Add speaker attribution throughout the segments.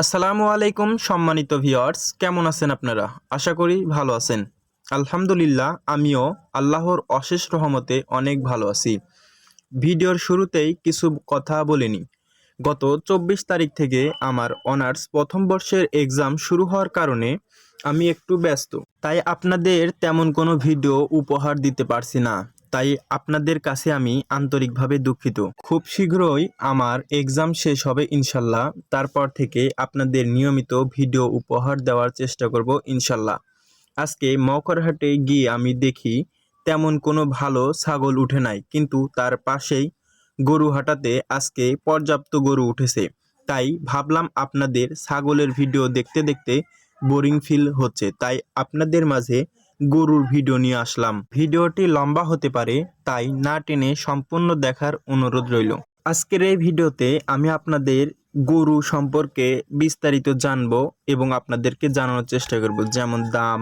Speaker 1: আসসালামু আলাইকুম সম্মানিত ভিউয়ার্স, কেমন আছেন আপনারা? আশা করি ভালো আছেন। আলহামদুলিল্লাহ, আমিও আল্লাহর অশেষ রহমতে অনেক ভালো আছি। ভিডিওর শুরুতেই কিছু কথা বলে নিই। গত 24 তারিখ থেকে আমার অনার্স প্রথম বর্ষের এক্সাম শুরু হওয়ার কারণে আমি একটু ব্যস্ত, তাই আপনাদের তেমন কোনো ভিডিও উপহার দিতে পারছি না। তাই আপনাদের কাছে আমি আন্তরিকভাবে দুঃখিত। খুব শীঘ্রই আমার এক্সাম শেষ হবে ইনশাল্লাহ। তারপর থেকে আপনাদের নিয়মিত ভিডিও উপহার দেওয়ার চেষ্টা করব ইনশাল্লাহ। আজকে মকরহাটে গিয়ে আমি দেখি তেমন কোনো ভালো ছাগল উঠে নাই, কিন্তু তার পাশেই গরু হাটাতে আজকে পর্যাপ্ত গরু উঠেছে। তাই ভাবলাম আপনাদের ছাগলের ভিডিও দেখতে দেখতে বোরিং ফিল হচ্ছে, তাই আপনাদের মাঝে গরুর ভিডিও নিয়ে আসলাম। ভিডিওটি লম্বা হতে পারে, তাই না টেনে সম্পূর্ণ দেখার অনুরোধ রইল। আজকের এই ভিডিওতে আমি আপনাদের গরু সম্পর্কে বিস্তারিত জানবো এবং আপনাদেরকে জানানোর চেষ্টা করব, যেমন দাম,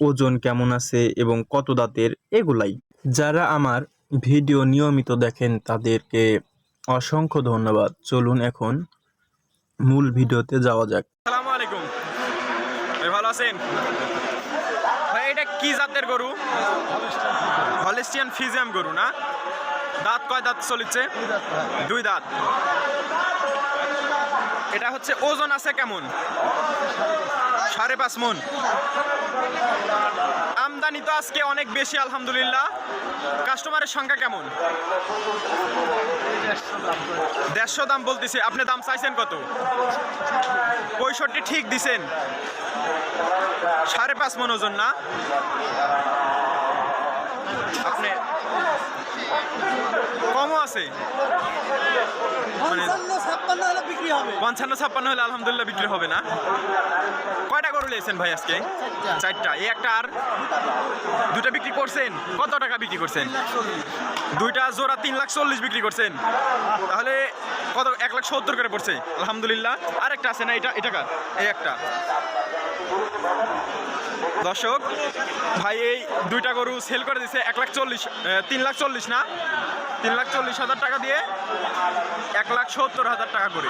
Speaker 1: ওজন কেমন আছে এবং কত দাঁতের, এগুলাই। যারা আমার ভিডিও নিয়মিত দেখেন তাদেরকে অসংখ্য ধন্যবাদ। চলুন এখন মূল ভিডিওতে যাওয়া যাক।
Speaker 2: আসসালামু আলাইকুম ভাই, ভালো আছেন ভাই? এটা কি জাতের গরু? হলিস্টিয়ান ফ্রিজিয়ান গরু না? দাঁত কয় দাঁত চলিচ্ছে? দুই দাঁত। এটা হচ্ছে ওজন আছে কেমন? 5.5 মণ। আমদানি তো আজকে অনেক বেশি আলহামদুলিল্লাহ। কাস্টমারের সংখ্যা কেমন? 150 দাম বলতেছে। আপনি দাম চাইছেন কত? 65 ঠিক দিছেন। 5.5 মণ ওজন না? আপনি কমও আছে, মানে 55-56 হলে আলহামদুলিল্লাহ বিক্রি হবে না? কয়টা গরু নিয়েছেন ভাই আজকে? 4টা। এই একটা আর দুটা বিক্রি করছেন? কত টাকা বিক্রি করছেন? দুইটা জোড়া 3,40,000 বিক্রি করছেন। তাহলে কত? 1,70,000 করে পড়ছে আলহামদুলিল্লাহ। আর একটা আছে না? এটা কার? এই একটা। দর্শক ভাই এই দুইটা গরু সেল করে দিছে 3,40,000 না? 3,40,000 টাকা দিয়ে 1,70,000 টাকা করে।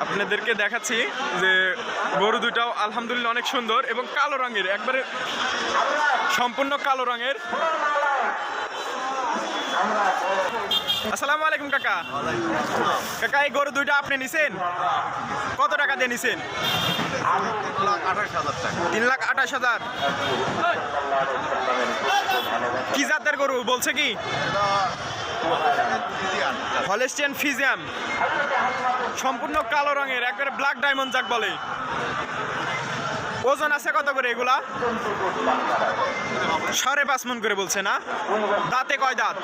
Speaker 2: আপনাদেরকে দেখাচ্ছি যে গরু দুইটাও আলহামদুলিল্লাহ অনেক সুন্দর এবং কালো রঙের, একবারে সম্পূর্ণ কালো রঙের। আসসালামু আলাইকুম কাকা। কাকা এই গরু দুইটা আপনি নিছেন? কত টাকা দিয়ে নিছেন? 3,28,000। কি জাতের গরু বলছে কি? হলিস্টিয়ান ফ্রিজিয়ান, সম্পূর্ণ কালো রঙের, একবারে ব্ল্যাক ডায়মন্ড যাক বলে। ওজন আছে কত করে এগুলা? 5.5 মণ করে বলছে না? দাঁতে কয় দাঁত?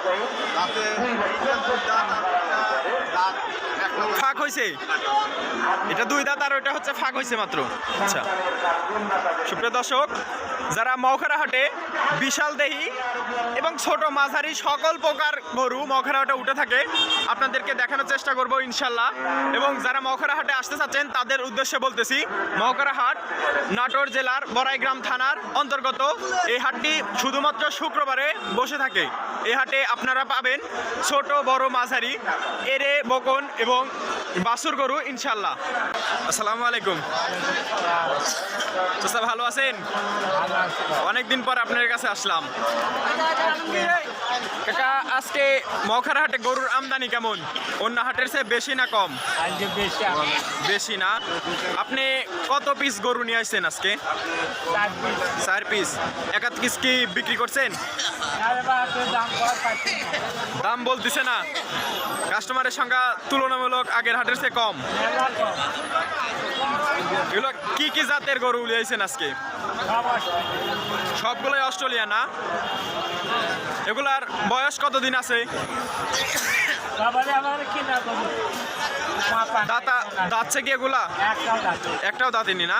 Speaker 2: ফাঁক হয়েছে? এটা দুই দাঁত আর ওইটা হচ্ছে ফাঁক হয়েছে মাত্র। আচ্ছা সুপ্রিয় দর্শক, যারা মৌখারা হাটে বিশাল দেহি এবং ছোট মাঝারি সকল প্রকার গরু মৌখারা হাটে উঠে থাকে, আপনাদেরকে দেখানোর চেষ্টা করব ইনশাল্লাহ। এবং যারা মৌখারা হাটে আসতে চাচ্ছেন তাদের উদ্দেশ্যে বলতেছি, মৌখারা হাট নাটোর জেলার বড়াইগ্রাম থানার অন্তর্গত। এই হাটটি শুধুমাত্র শুক্রবারে বসে থাকে। এই হাটে আপনারা পাবেন ছোট বড় মাঝারি এরে, বকন এবং বাছুর গরু ইনশাল্লাহ। আসসালামু আলাইকুম চাচা, ভালো আছেন? অনেকদিন পর আপনার কাছে আসলাম কাকা। আজকে মৌখারা হাটে গরুর আমদানি কেমন? অন্য হাটের চেয়ে বেশি না কম? বেশি না? আপনি কত পিস গরু নিয়ে আসছেন আজকে? 4 পিস। একাত পিস কি বিক্রি করছেন? দাম বলতেছে না? কাস্টমারের সংখ্যা তুলনামূলক আগের হাটের চেয়ে কম। এগুলো কি কি জাতের গরু লিয়েছেন আজকে? সবগুলোই অস্ট্রেলিয়া না? এগুলার বয়স কতদিন আছে? দাঁতছে কি এগুলা? একটাও দাঁতেনি না?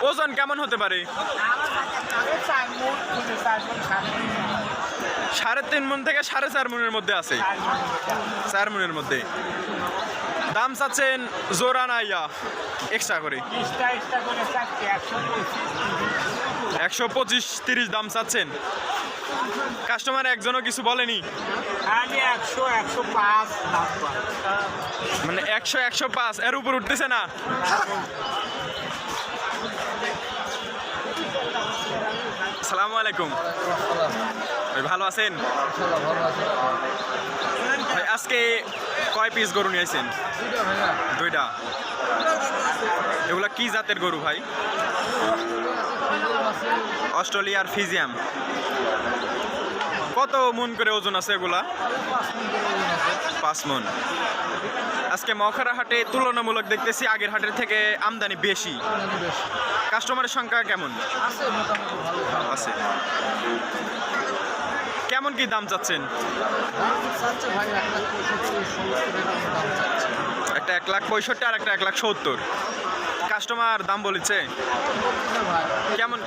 Speaker 2: ওজন কেমন হতে পারে? 3.5 মণ থেকে 4.5 মণের মধ্যে আছে। 4 মণের মধ্যে। দাম চাচ্ছেন জোড়া না ইয়া এক্সট্রা করে? 125-30 দাম চাচ্ছেন। কাস্টমার একজনও কিছু বলেনি?
Speaker 3: আমি 100, 105 দাম পাই।
Speaker 2: মানে 100, 105 এর উপর উঠতেছে না? আসসালামু আলাইকুম ভাই, ভালো আছেন ভাই? আজকে কয় পিস গরু নিয়েছেন? দুইটা। এগুলা কি জাতের গরু ভাই? অস্ট্রেলিয়ার ফিজিয়াম। কত মন করে ওজন আছে এগুলা? 5 মন। আজকে মখরা হাটে তুলনামূলক দেখতেছি আগের হাটের থেকে আমদানি বেশি। কাস্টমারের সংখ্যা কেমন আছে? কেমন কি দাম চাচ্ছেন? একটা 1,65,000 আর একটা 1,70,000। কাস্টমার দাম বলেছে কেমন?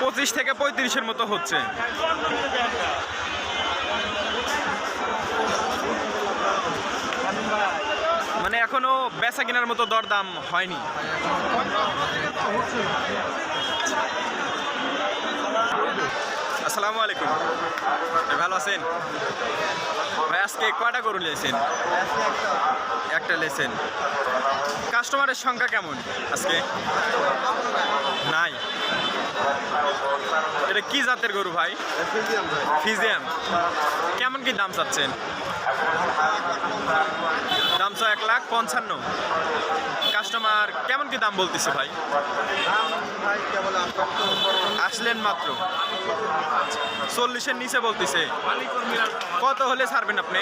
Speaker 2: 25 থেকে 35-এর মতো হচ্ছে। মানে এখনো বেচা কেনার মতো দরদাম হয়নি। আসসালামু আলাইকুম ভাই, ভালো আছেন ভাই? আজকে কয়টা গরু নিয়েছেন? একটা নিয়েছেন। কাস্টমারের সংখ্যা কেমন আজকে? নাই। এটা কি জাতের গরু ভাই? ফিজিয়াম। কেমন কি দাম চাচ্ছেন? দাম চা 1,55,000। কাস্টমার কেমন কি দাম বলতেছে ভাই? আসলেন মাত্র 40-এর নিচে বলতেছে। কত হলে ছাড়বেন আপনি?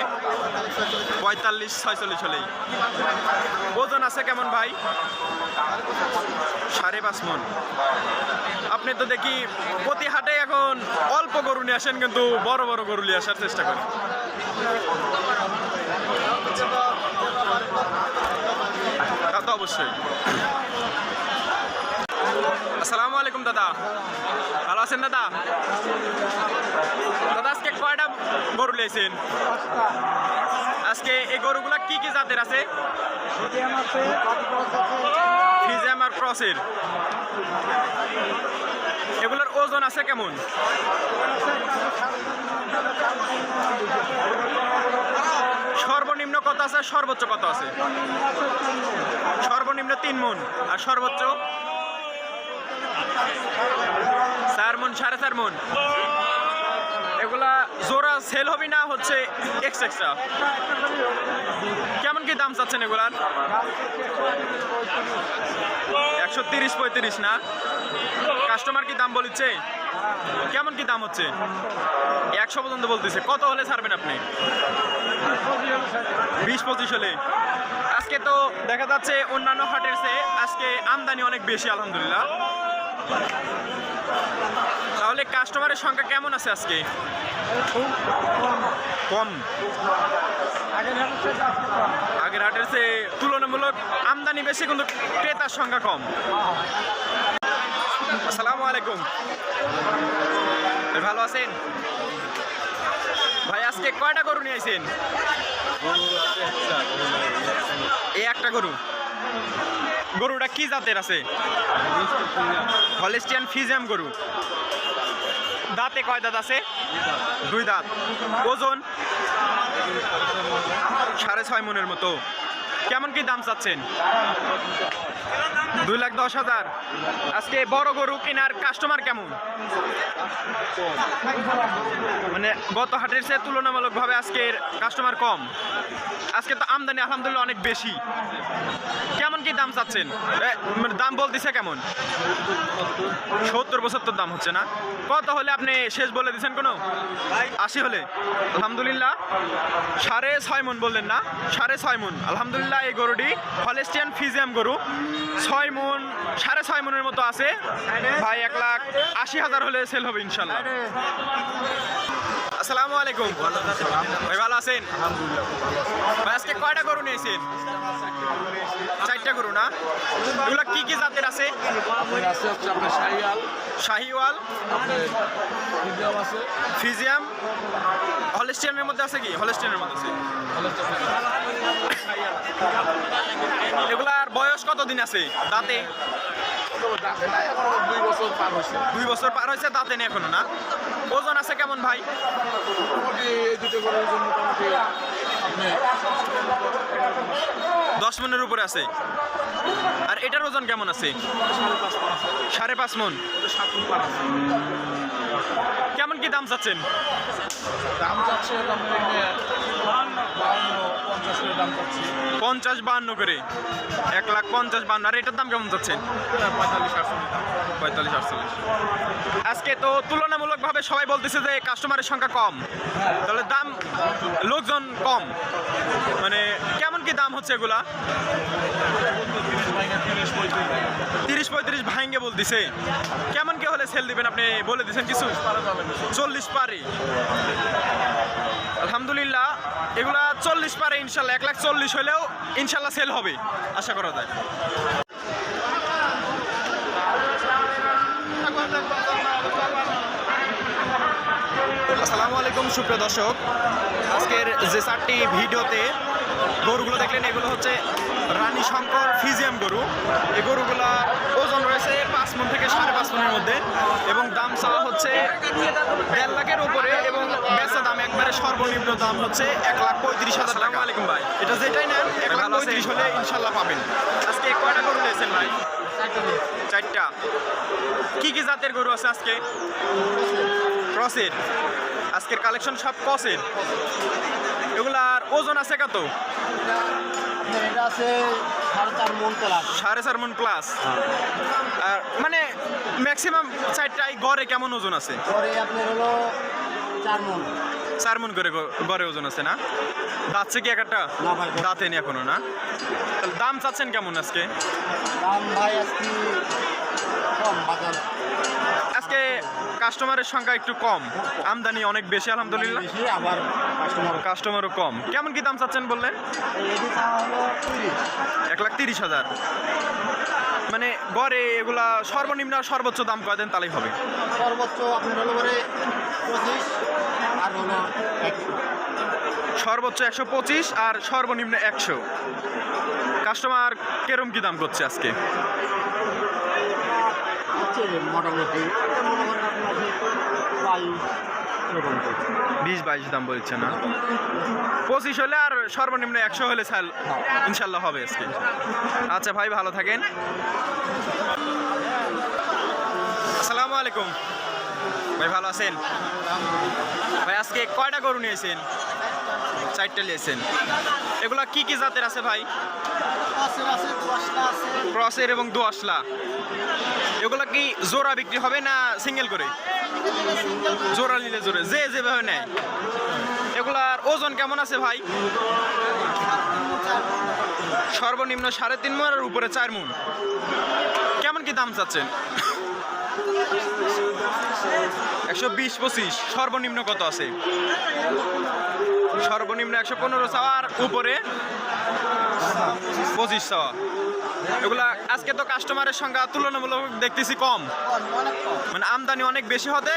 Speaker 2: 45-46 হলেই। ওজন আছে কেমন ভাই? 5.5 মন। আপনি তো দেখি প্রতি হাটে এখন অল্প গরু নিয়ে আসেন, কিন্তু বড় বড় গরু নিয়ে আসার চেষ্টা করেন। তা তো অবশ্যই। আসসালামু আলাইকুম দাদা, ভালো আছেন দাদা? দাদা আজকে কয়টা গরু নিয়েছেন? আজকে এই গরুগুলা কি কি জাতের আছে? ফিজিয়াম আর ক্রসের। এগুলোর ওজন আছে কেমন? সর্বনিম্ন কত আছে, সর্বোচ্চ কত আছে? সর্বনিম্ন 3 মন আর সর্বোচ্চ 4 মন, 4.5 মন। এগুলা জোড়া সেল হবে না হচ্ছে এক্সট্রা? কেমন কি দাম চাচ্ছেন এগুলার? 130-35 না? কাস্টমার কি দাম বলছে? কেমন কি দাম হচ্ছে? 100 পর্যন্ত বলতেছে। কত হলে ছাড়বেন আপনি? 20-25 হলে। আজকে তো দেখা যাচ্ছে অন্যান্য হাটের চেয়ে আজকে আমদানি অনেক বেশি আলহামদুলিল্লাহ। তাহলে কাস্টমারের সংখ্যা কেমন আছে আজকে? কম। আগের হাটের চেয়ে তুলনামূলক আমদানি বেশি, কিন্তু ক্রেতার সংখ্যা কম। আসসালামু আলাইকুম ভাই, ভালো আছেন ভাই? আজকে কয়টা গরু নিয়ে আইছেন? এই একটা গরু। গরুটা কি জাতের আছে? হলিস্টিয়ান ফিজিয়াম গরু। দাঁতে কয় দাঁত আছে? 2 দাঁত। ওজন 6.5 মনের মতো। কেমন কি দাম চাচ্ছেন? 2,10,000। আজকে বড় গরু কেনার কাস্টমার কেমন? মানে গত হাটের চেয়ে তুলনামূলকভাবে আজকের কাস্টমার কম। আজকে তো আমদানি আলহামদুলিল্লাহ অনেক বেশি। কেমন কি দাম চাচ্ছেন? মানে দাম বলতেছে কেমন? 70-75 দাম হচ্ছে না? কত হলে আপনি শেষ বলে দিচ্ছেন? কোনো 80 হলে? আলহামদুলিল্লাহ 6.5 মন বললেন না? 6.5 মন। আলহামদুলিল্লাহ এই গরুটি হলিস্টিয়ান ফিজিয়াম গরু 6 মন, 6.5 মনের মতো আছে ভাই। 1,80,000 হলে সেল হবে ইনশাল্লাহ। আসসালামু আলাইকুম ভাই, ভালো আছেন? ভাই আজকে কয়টা গরু নিয়েছেন? 4টা গরু না? এগুলো কি কি জাতের আছে? শাহিওয়াল, ফিজিয়াম, হলিস্টিয়ানের মধ্যে আছে কি? হলিস্টিয়ানের মধ্যে আছে। এগুলার বয়স কতদিন আছে দাঁতে?
Speaker 3: দাঁতে নাই, এখন 2 বছর পার হয়েছে।
Speaker 2: 2 বছর পার হয়েছে, দাঁতে নেই এখনো না। ওজন আছে কেমন ভাই?
Speaker 3: মোটামুটি এই দুটো গরুর জন্য মোটামুটি আপনি
Speaker 2: 10 মনের উপরে আছে। আর এটার ওজন কেমন আছে?
Speaker 3: 5.5 মণ আছে।
Speaker 2: 5.5 মন।
Speaker 3: 7 মণ পার আছে।
Speaker 2: কেমন কি দাম চাচ্ছেন?
Speaker 3: দাম যাচ্ছে আপনার 52-50 করে দাম যাচ্ছে।
Speaker 2: 50-52 করে, 1,50,52। আর এটার দাম কেমন চাচ্ছেন?
Speaker 3: 45-48 দাম।
Speaker 2: 45-48। আজকে তো তুলনামূলকভাবে সবাই বলতেছে যে কাস্টমারের সংখ্যা কম, তাহলে দাম লোকজন কম, মানে কেমন কি দাম হচ্ছে এগুলা? 30-35 ভাঙ্গে বলতেছে। কেমন কি হলে সেল দিবেন আপনি বলে দিচ্ছেন কিছু? 40 পারে। আলহামদুলিল্লাহ এগুলা 40 পারে ইনশাল্লাহ। 1,40,000 হলেও ইনশাল্লাহ সেল হবে, আশা করা যায়। আসসালামু আলাইকুম সুপ্রিয় দর্শক, আজকের যে 4টি ভিডিওতে গরুগুলো দেখলেন এগুলো হচ্ছে রানী শঙ্কর ফিজিয়াম গরু। এই গরুগুলার ওজন রয়েছে 5 মণ থেকে 5.5 মণের মধ্যে এবং দাম চাওয়া হচ্ছে 1.5 লাখের উপরে এবং বেচা দাম একবারে সর্বনিম্ন দাম হচ্ছে 1,35,000 টাকা। আলাইকুম ভাই, এটা যেটাই নেন 1,35,000 হলে ইনশাল্লাহ পাবেন। আজকে কয়টা গরু নিয়েছেন ভাই? 4টা। কি কি জাতের গরু আছে আজকে? ক্রসের। আজকের কালেকশন সব ক্রসের। এগুলার ওজন আছে কত?
Speaker 4: এটা আছে 4.5 মণ প্লাস।
Speaker 2: 4.5 মণ প্লাস। আর মানে ম্যাক্সিমাম 4টাই গড়ে কেমন ওজন আছে?
Speaker 4: পরে আপনার হলো 4 মণ।
Speaker 2: 4 মণ করে গড়ে ওজন আছে না? দাঁতছে কি একটা?
Speaker 4: না ভাই,
Speaker 2: দাঁতে নি এখনো না। তাহলে দাম চাচ্ছেন কেমন আজকে?
Speaker 4: দাম ভাই আজকে কম বাজার।
Speaker 2: আজকে কাস্টমারের সংখ্যা একটু কম, আমদানি অনেক বেশি আলহামদুলিল্লাহ,
Speaker 4: বেশি আবার
Speaker 2: কাস্টমারও কম। কেমন কি দাম চাচ্ছেন বললেন?
Speaker 4: এটি দাম হলো 30।
Speaker 2: 1,30,000। মানে গড়ে এগুলা সর্বনিম্ন আর সর্বোচ্চ দাম কয় দেন তাহলেই হবে?
Speaker 4: সর্বোচ্চ আপনার হলো পরে 25 আর হলো 100।
Speaker 2: সর্বোচ্চ 125 আর সর্বনিম্ন 100। কাস্টমার কেরম কি দাম করছে আজকে?
Speaker 4: হচ্ছে মোটামুটি মনে করেন আপনার 22 এরকম।
Speaker 2: 20-22 দাম বলছে না? 25 হলে আর সর্বনিম্ন 100 হলে সাল ইনশাল্লাহ হবে আজকে। আচ্ছা ভাই, ভালো থাকেন। আসসালামু আলাইকুম ভাই, ভালো আছেন ভাই? আজকে কয়টা গরু নিয়েছেন? 4টা নিয়েছেন। এগুলা কি কি জাতের আছে ভাই? ক্রসের এবং দোআঁশলা। এগুলা কি জোড়া বিক্রি হবে না সিঙ্গেল করে? জোড়া নিলে জোরে, যে যেভাবে নেয়। এগুলার ওজন কেমন আছে ভাই? সর্বনিম্ন 3.5 মণ আর উপরে 4 মণ। কেমন কি দাম চাচ্ছেন? 120-25। সর্বনিম্ন কত আছে? সর্বনিম্ন 115 চাওয়া আর উপরে 25 চাওয়া। এগুলা আজকে তো কাস্টমারের সংখ্যা তুলনামূলক দেখতেছি কম, মানে আমদানি অনেক বেশি হতে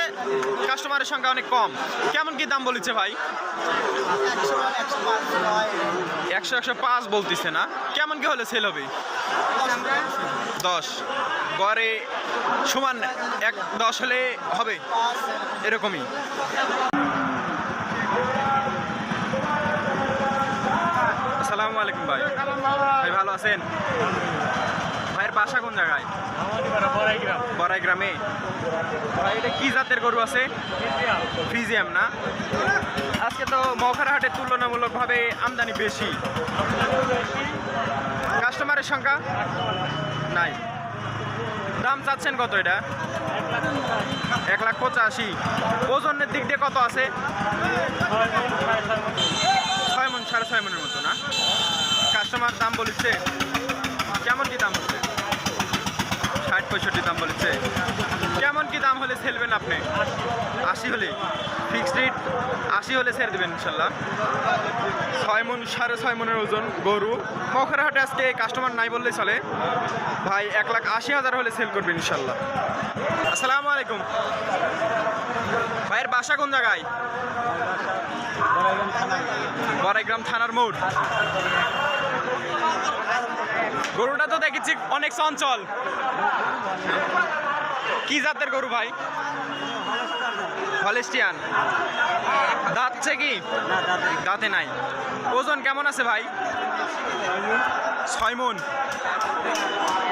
Speaker 2: কাস্টমারের সংখ্যা অনেক কম। কেমন কি দাম বলেছে ভাই? 100-105 বলতেছে না? কেমন কি হলে সেল হবে? 10 গড়ে সমান 1-10 হলে হবে এরকমই। আসসালামু আলাইকুম ভাই, ভাই ভালো আছেন? ভাইয়ের বাসা কোন জায়গায়? বড়াই গ্রামে। ভাই এটা কি জাতের গরু আছে? ফ্রিজিয়াম না? আজকে তো মৌখারা হাটের তুলনামূলকভাবে আমদানি বেশি, কাস্টমারের সংখ্যা নাই। দাম চাচ্ছেন কত এটা? 1,85,000। ওজনের দিক দিয়ে কত আছে? 6 মণ 6.5 মণের মতো না? কাস্টমার দাম বলেছে কেমন কি দাম হচ্ছে? 60-65 দাম বলেছে। কেমন কি দাম হলে সেলবেন আপনি? 80 হলে ফিক্সড রেট? 80 হলে ছেড়ে দেবেন ইনশাল্লাহ। 6 মণ 6.5 মণের ওজন গরু। মৌখারা হাটে আজকে কাস্টমার নাই বললেই চলে। ভাই 1,80,000 হলে সেল করবেন ইনশাল্লাহ। আসসালামু আলাইকুম ভাইয়ের বাসা কোন জায়গায়? বড়াইগ্রাম থানার মোড়। গরুটা তো দেখেছি অনেক চঞ্চল। কি জাতের গরু ভাই? হলিস্টিয়ান। দাঁতছে কি? দাঁতে নাই। ওজন কেমন আছে ভাই? 6 মণ।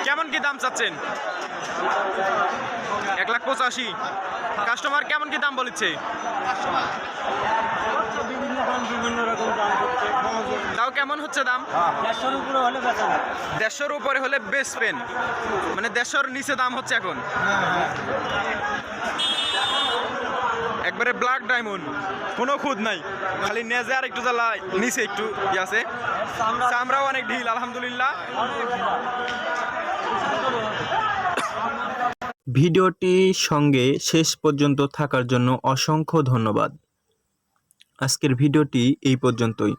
Speaker 2: কেমন কি দাম চাচ্ছেন? 1,85,000। কাস্টমার কেমন কি দাম বলেছে?
Speaker 3: বিভিন্ন রকম দাম করছে।
Speaker 2: তাও কেমন হচ্ছে দাম?
Speaker 3: 150-র উপরে হলে বেচা যায়।
Speaker 2: 150-র উপরে হলে বেচবেন, মানে 150-র নিচে দাম হচ্ছে এখন। একবারে ব্ল্যাক ডায়মন্ড, কোনো খুদ নাই, খালি নেজে আর একটু জ্বালা, নিচে একটু ই আছে, চামড়াও অনেক ঢিল আলহামদুলিল্লাহ।
Speaker 1: ভিডিওটির সঙ্গে শেষ পর্যন্ত থাকার জন্য অসংখ্য ধন্যবাদ। আজকের ভিডিওটি এই পর্যন্তই।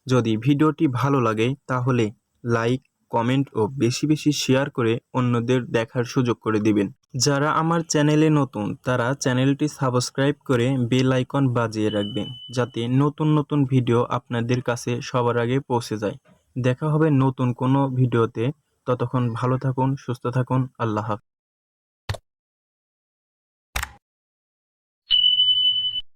Speaker 1: যদি ভিডিওটি ভালো লাগে তাহলে লাইক, কমেন্ট ও বেশি বেশি শেয়ার করে অন্যদের দেখার সুযোগ করে দিবেন। যারা আমার চ্যানেলে নতুন তারা চ্যানেলটি সাবস্ক্রাইব করে বেল আইকন বাজিয়ে রাখবেন, যাতে নতুন নতুন ভিডিও আপনাদের কাছে সবার আগে পৌঁছে যায়। দেখা হবে নতুন কোনো ভিডিওতে। ততক্ষণ ভালো থাকুন, সুস্থ থাকুন। আল্লাহ হাফেজ।